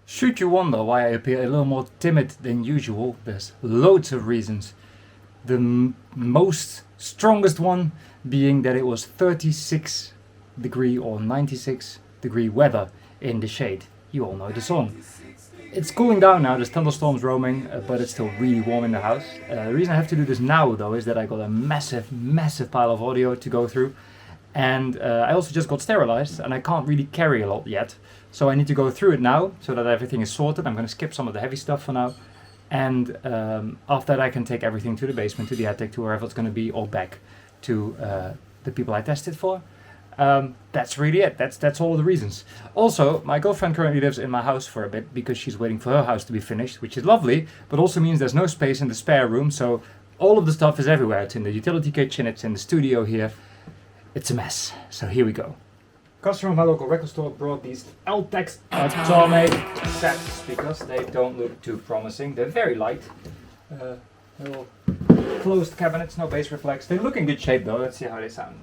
Should you wonder why I appear a little more timid than usual, there's loads of reasons. The most strongest one being that it was 36 degree or 96 degree weather in the shade. You all know the song. It's cooling down now, there's thunderstorms roaming, but it's still really warm in the house. The reason I have to do this now though is that I got a massive pile of audio to go through. And I also just got sterilized and I can't really carry a lot yet. So I need to go through it now so that everything is sorted. I'm going to skip some of the heavy stuff for now. And after that I can take everything to the basement, to the attic, to wherever it's going to be, or back to the people I tested for. That's really it. That's all the reasons. Also, my girlfriend currently lives in my house for a bit because she's waiting for her house to be finished, which is lovely, but also means there's no space in the spare room. So all of the stuff is everywhere. It's in the utility kitchen, it's in the studio here. It's a mess. So here we go. Customer of my local record store brought these Eltech Atomic set speakers. They don't look too promising. They're very light. Little closed cabinets, no bass reflex. They look in good shape though. Let's see how they sound.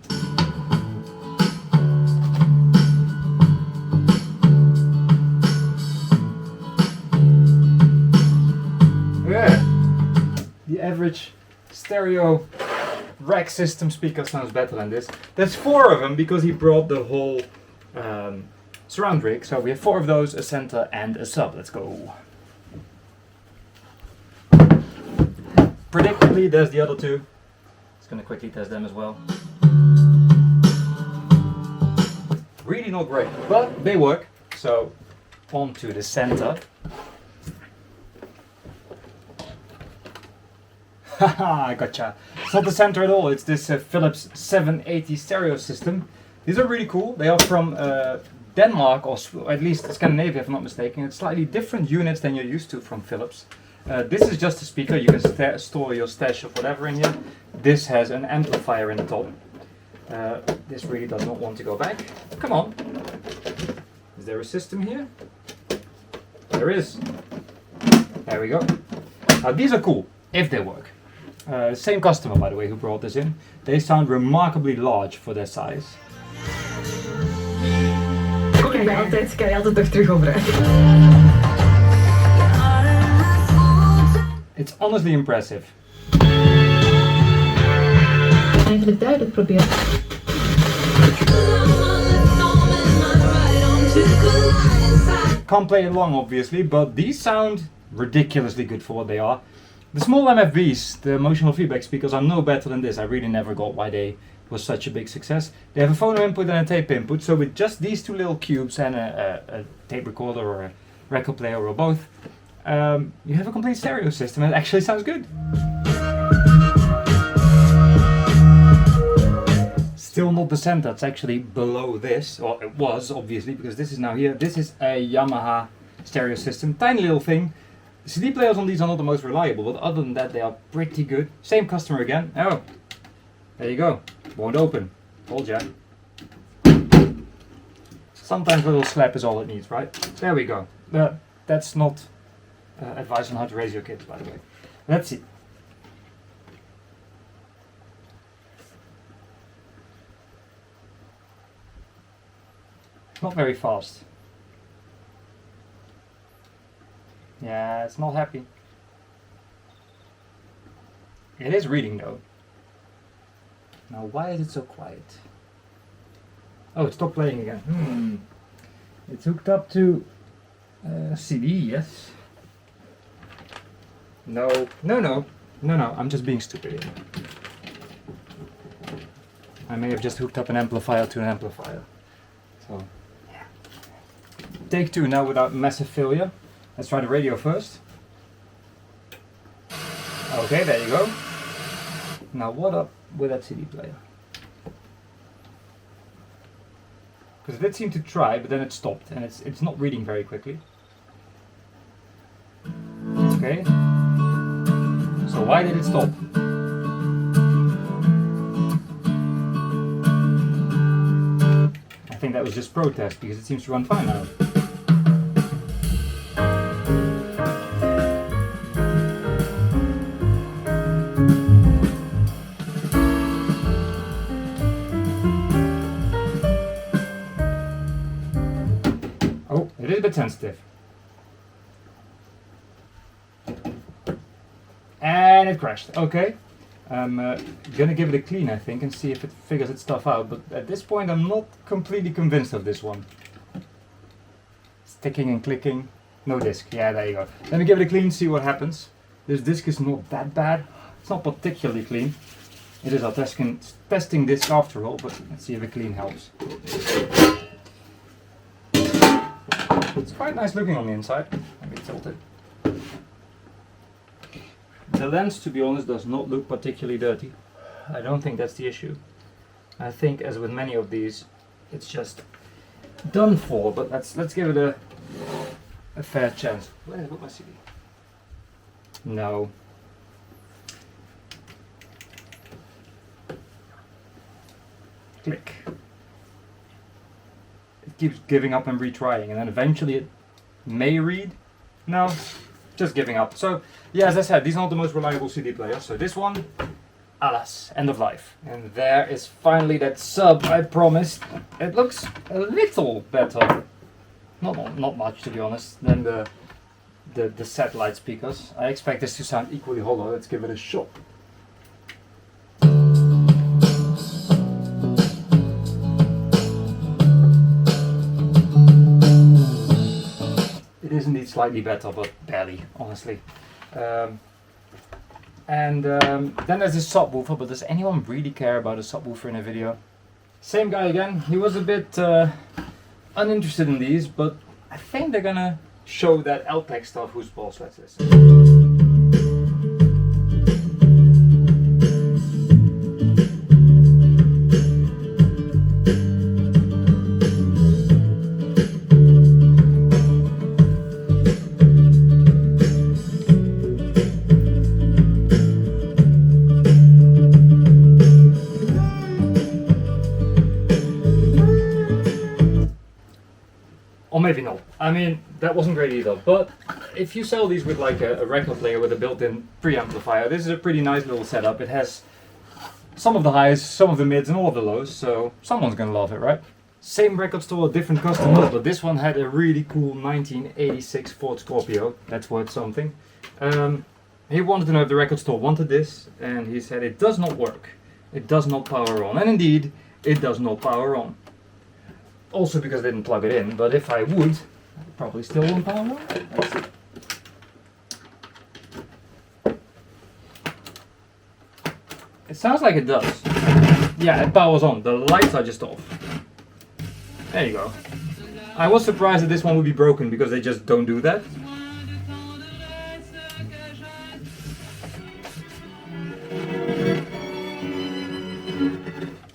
Yeah. The average stereo rack system speaker sounds better than this. There's 4 of them because he brought the whole surround rig. So we have 4 of those, a center and a sub. Let's go. Predictably, there's the other 2. Just gonna quickly test them as well. Really not great, but they work. So onto the center. Haha, gotcha. It's not the center at all, it's this Philips 780 stereo system. These are really cool. They are from Denmark, or at least Scandinavia if I'm not mistaken. It's slightly different units than you're used to from Philips. This is just a speaker, you can store your stash of whatever in here. This has an amplifier in the top. This really does not want to go back. Come on. Is there a system here? There is. There we go. Now these are cool, if they work. Same customer, by the way, who brought this in. They sound remarkably large for their size. Ik kan je altijd nog terug over. It's honestly impressive. Eigenlijk duidelijk proberen. Can't play it long, obviously, but these sound ridiculously good for what they are. The small MFVs, the emotional feedback speakers, are no better than this. I really never got why they was such a big success. They have a phono input and a tape input, so with just these 2 little cubes and a tape recorder or a record player or both, you have a complete stereo system and it actually sounds good. Still not the center, it's actually below this, or it was obviously, because this is now here. This is a Yamaha stereo system, tiny little thing. CD players on these are not the most reliable, but other than that they are pretty good. Same customer again. Oh, there you go. Won't open. Told ya. Sometimes a little slap is all it needs, right? There we go. That's not advice on how to raise your kids, by the way. Let's see. Not very fast. Yeah, it's not happy. It is reading though. Now why is it so quiet? Oh, it stopped playing again. It's hooked up to CD, yes. No, I'm just being stupid here. I may have just hooked up an amplifier to an amplifier. So, yeah. Take 2 now without massive failure. Let's try the radio first. Okay, there you go. Now what up with that CD player? Because it did seem to try, but then it stopped and it's not reading very quickly. Okay. So why did it stop? I think that was just protest because it seems to run fine now. It is a bit sensitive. it crashed. Okay. I'm gonna give it a clean, I think, and see if it figures its stuff out. But at this point, I'm not completely convinced of this one. Sticking and clicking. No disc. Yeah, there you go. Let me give it a clean, see what happens. This disc is not that bad. It's not particularly clean. It is our testing disc after all, but let's see if a clean helps. It's quite nice looking on the inside. Let me tilt it. The lens, to be honest, does not look particularly dirty. I don't think that's the issue. I think, as with many of these, it's just done for. But let's give it a fair chance. Where did I put my CD? No. Click. It keeps giving up and retrying, and then eventually it may read. No, just giving up. So, yeah, as I said, these are not the most reliable CD players. So this one, alas, end of life. And there is finally that sub I promised. It looks a little better. Not much, to be honest, than the satellite speakers. I expect this to sound equally hollow. Let's give it a shot. It is indeed slightly better, but barely, honestly. Then there's this subwoofer, but does anyone really care about a subwoofer in a video? Same guy again. He was a bit uninterested in these, but I think they're gonna show that Eltech stuff. Whose balls? Let's listen. Or maybe not. I mean, that wasn't great either. But if you sell these with like a record player with a built-in preamplifier, this is a pretty nice little setup. It has some of the highs, some of the mids, and all of the lows, so someone's gonna love it, right? Same record store, different customer, but this one had a really cool 1986 Ford Scorpio. That's worth something. He wanted to know if the record store wanted this, and he said it does not work. It does not power on. And indeed, it does not power on. Also because I didn't plug it in, but if I would, it probably still won't power on. Let's see. It sounds like it does. Yeah, it powers on. The lights are just off. There you go. I was surprised that this one would be broken because they just don't do that.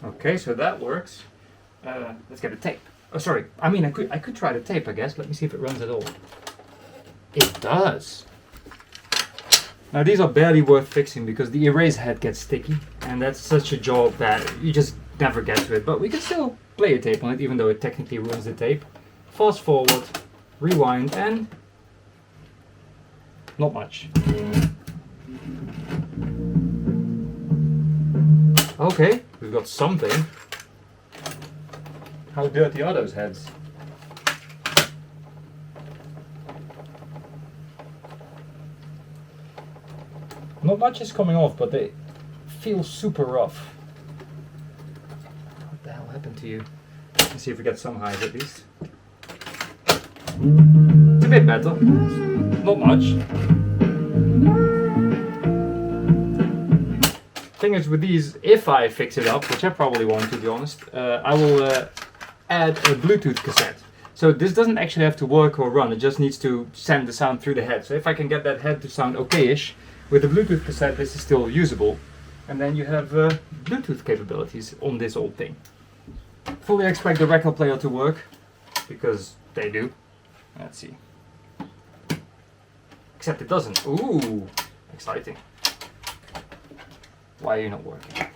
Okay, so that works. Let's get a tape. Oh, sorry. I mean, I could try the tape, I guess. Let me see if it runs at all. It does. Now, these are barely worth fixing because the erase head gets sticky, and that's such a job that you just never get to it. But we can still play a tape on it, even though it technically ruins the tape. Fast forward, rewind, and not much. Okay, we've got something. How dirty are those heads? Not much is coming off, but they feel super rough. What the hell happened to you? Let's see if we get some highs at least. It's a bit better. Not much. Thing is with these, if I fix it up, which I probably won't, to be honest, I will add a Bluetooth cassette. So this doesn't actually have to work or run, it just needs to send the sound through the head. So if I can get that head to sound okay-ish, with the Bluetooth cassette this is still usable. And then you have Bluetooth capabilities on this old thing. Fully expect the record player to work, because they do. Let's see. Except it doesn't. Ooh, exciting. Why are you not working?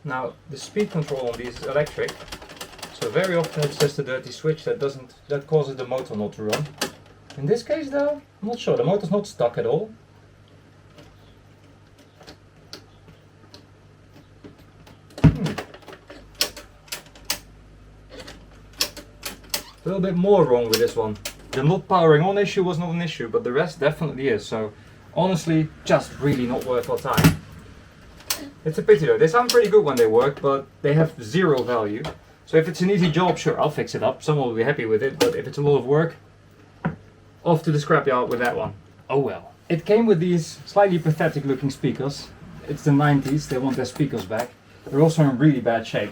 Now, the speed control on these is electric, so very often it's just a dirty switch that causes the motor not to run. In this case though, I'm not sure, the motor's not stuck at all. little bit more wrong with this one. The not powering on issue was not an issue, but the rest definitely is. So honestly, just really not worth our time. It's a pity though. They sound pretty good when they work, but they have zero value. So if it's an easy job, sure, I'll fix it up. Someone will be happy with it, but if it's a lot of work, off to the scrapyard with that one. Oh well. It came with these slightly pathetic looking speakers. It's the 90s, they want their speakers back. They're also in really bad shape.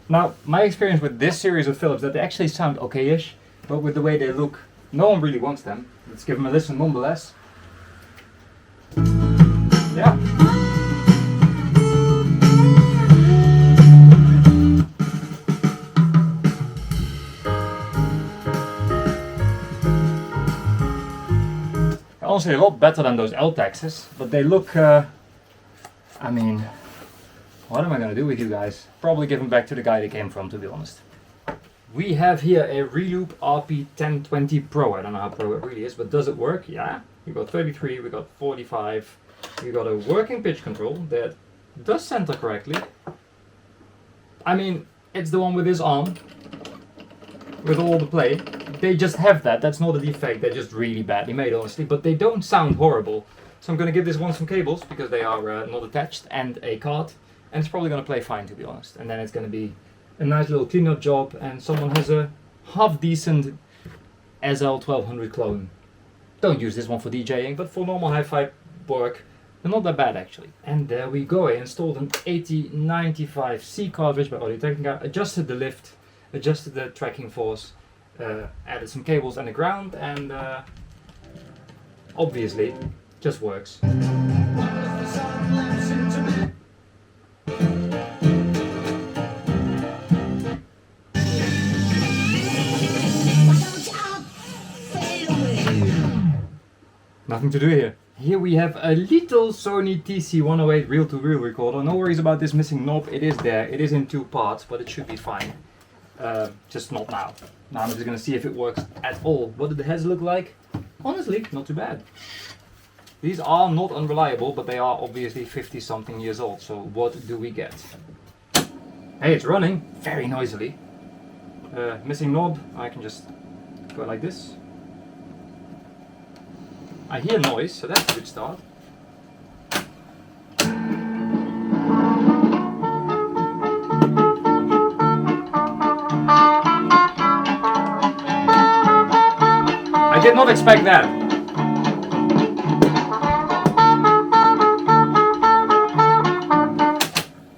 Now, my experience with this series of Philips, that they actually sound okay-ish, but with the way they look, no one really wants them. Let's give them a listen nonetheless. Yeah. Honestly, a lot better than those Eltechs, but they look, I mean, what am I going to do with you guys? Probably give them back to the guy they came from, to be honest. We have here a Reloop RP 1020 Pro. I don't know how pro it really is, but does it work? Yeah. We got 33, we got 45. We got a working pitch control that does center correctly. I mean, it's the one with this arm, with all the play. They just have that. That's not a defect. They're just really badly made, honestly. But they don't sound horrible. So I'm going to give this one some cables because they are not attached, and a card. And it's probably going to play fine, to be honest. And then it's going to be a nice little cleanup job, and someone has a half decent SL1200 clone. Don't use this one for DJing, but for normal hi-fi work, they're not that bad actually. And there we go. I installed an 8095C cartridge by Audio-Technica, adjusted the lift, adjusted the tracking force, added some cables and a ground, and obviously just works. Nothing to do here. Here we have a little Sony TC 108 reel-to-reel recorder. No worries about this missing knob. It is there. It is in two parts, but it should be fine. Just not now. Now I'm just going to see if it works at all. What did the heads look like? Honestly, not too bad. These are not unreliable, but they are obviously 50 something years old. So what do we get? Hey, it's running very noisily. Missing knob. I can just go like this. I hear noise, so that's a good start. I did not expect that.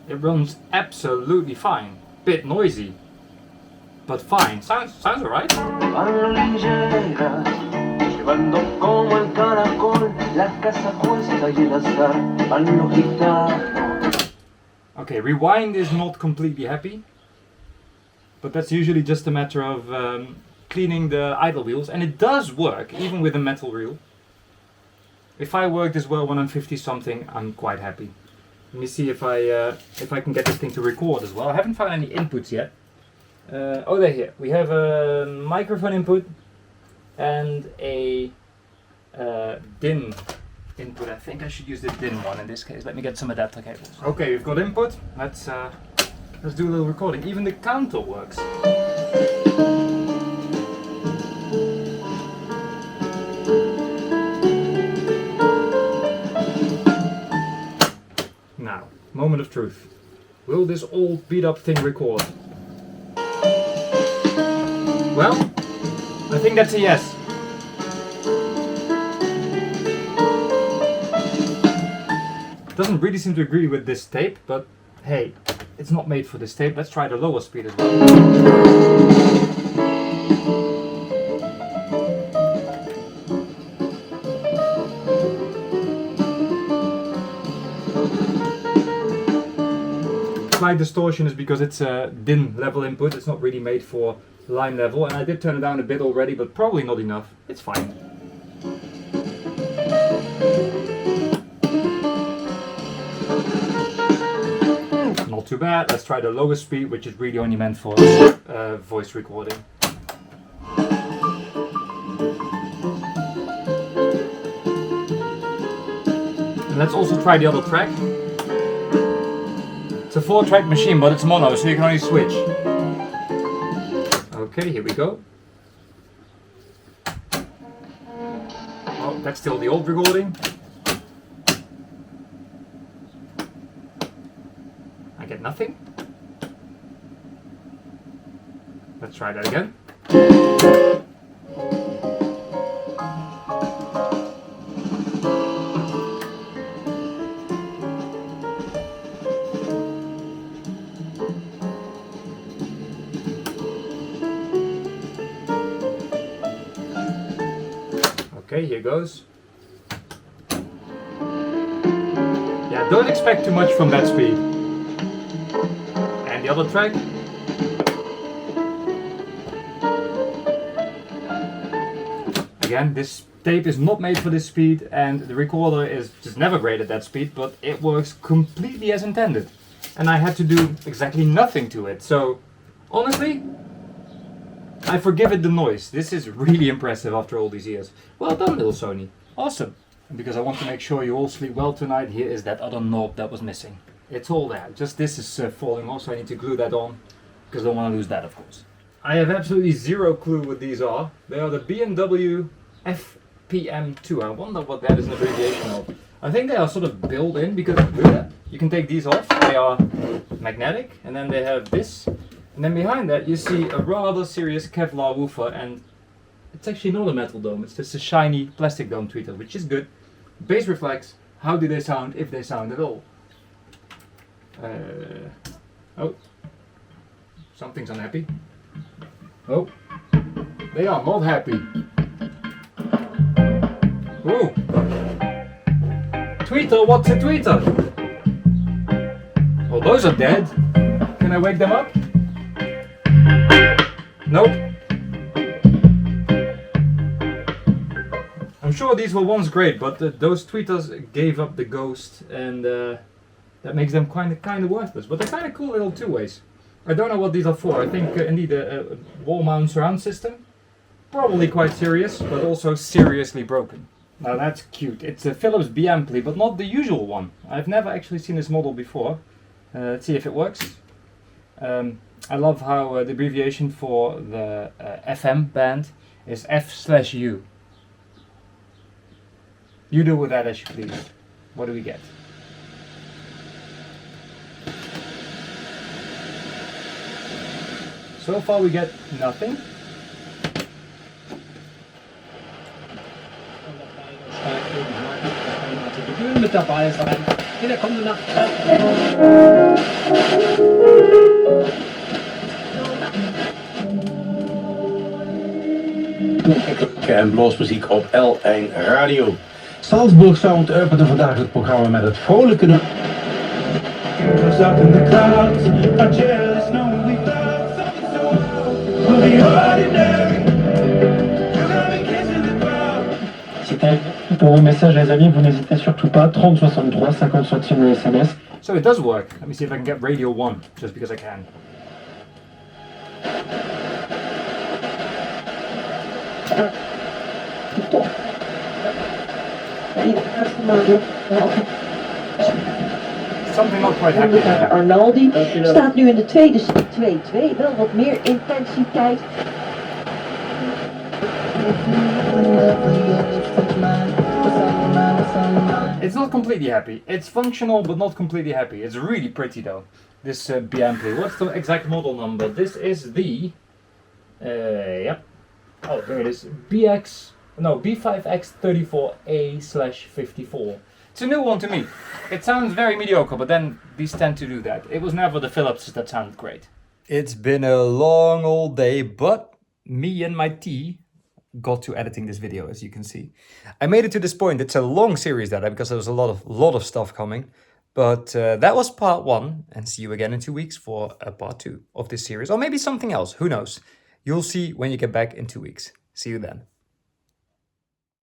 It runs absolutely fine. Bit noisy, but fine. Sounds alright. Okay, rewind is not completely happy, but that's usually just a matter of cleaning the idle wheels, and it does work even with a metal reel. If I work this well when I'm 50 something, I'm quite happy. Let me see if I can get this thing to record as well. I haven't found any inputs yet. Oh, they're here. We have a microphone input and a DIN input. I think I should use the DIN one in this case. Let me get some adapter cables. Okay, we've got input. Let's do a little recording. Even the counter works. Now, moment of truth. Will this old beat up thing record? Well, I think that's a yes. Doesn't really seem to agree with this tape, but hey, it's not made for this tape. Let's try the lower speed as well. Slight distortion is because it's a DIN level input. It's not really made for line level, and I did turn it down a bit already, but probably not enough. It's fine. Not too bad. Let's try the lowest speed, which is really only meant for voice recording. And let's also try the other track. It's a 4-track machine, but it's mono, so you can only switch. Okay, here we go. Oh, that's still the old recording. I get nothing. Let's try that again. Okay, here goes. Yeah, don't expect too much from that speed. And the other track. Again, this tape is not made for this speed, and the recorder is just never great at that speed, but it works completely as intended. And I had to do exactly nothing to it, so honestly, I forgive it the noise. This is really impressive after all these years. Well done, little Sony. Awesome. And because I want to make sure you all sleep well tonight, here is that other knob that was missing. It's all there, just this is falling off, so I need to glue that on, because I don't want to lose that, of course. I have absolutely zero clue what these are. They are the BMW FPM2. I wonder what that is an abbreviation of. I think they are sort of built in, because look at that. You can take these off, they are magnetic, and then they have this. And then behind that you see a rather serious Kevlar woofer, and it's actually not a metal dome, it's just a shiny plastic dome tweeter, which is good. Bass reflex, how do they sound, if they sound at all? Oh, something's unhappy. Oh, they are not happy. Ooh. Tweeter, what's a tweeter? Well, those are dead. Can I wake them up? Nope. I'm sure these were once great, but those tweeters gave up the ghost, and that makes them kind of worthless. But they're kind of cool little two-ways. I don't know what these are for. I think indeed a wall mount surround system. Probably quite serious, but also seriously broken. Now that's cute. It's a Philips B-ampli, but not the usual one. I've never actually seen this model before. Let's see if it works. I love how the abbreviation for the FM band is F/U. You do with that as you please. What do we get? So far we get nothing. Mit dabei sein in der kommenden Nacht. En bluesmuziek op L1 Radio. Salzburg Sound opende vandaag het programma met het vrolijke nummer. Pour vos messages les amis, vous n'hésitez surtout pas, 30 63 50 centimes le SMS. So it does work. Let me see if I can get radio 1, just because I can. Something not quite happy. Arnaldi staat nu in de tweede 2-2, wel wat meer intensiteit. It's not completely happy. It's functional, but not completely happy. It's really pretty though. This B-ampli. What's the exact model number? This is the yep. Oh, there it is. B5X34A/54. It's a new one to me. It sounds very mediocre, but then these tend to do that. It was never the Philips that sounded great. It's been a long old day, but me and my tea got to editing this video, as you can see. I made it to this point. It's a long series that because there was a lot of stuff coming. But that was part 1, and see you again in 2 weeks for a part 2 of this series, or maybe something else. Who knows? You'll see when you get back in 2 weeks. See you then.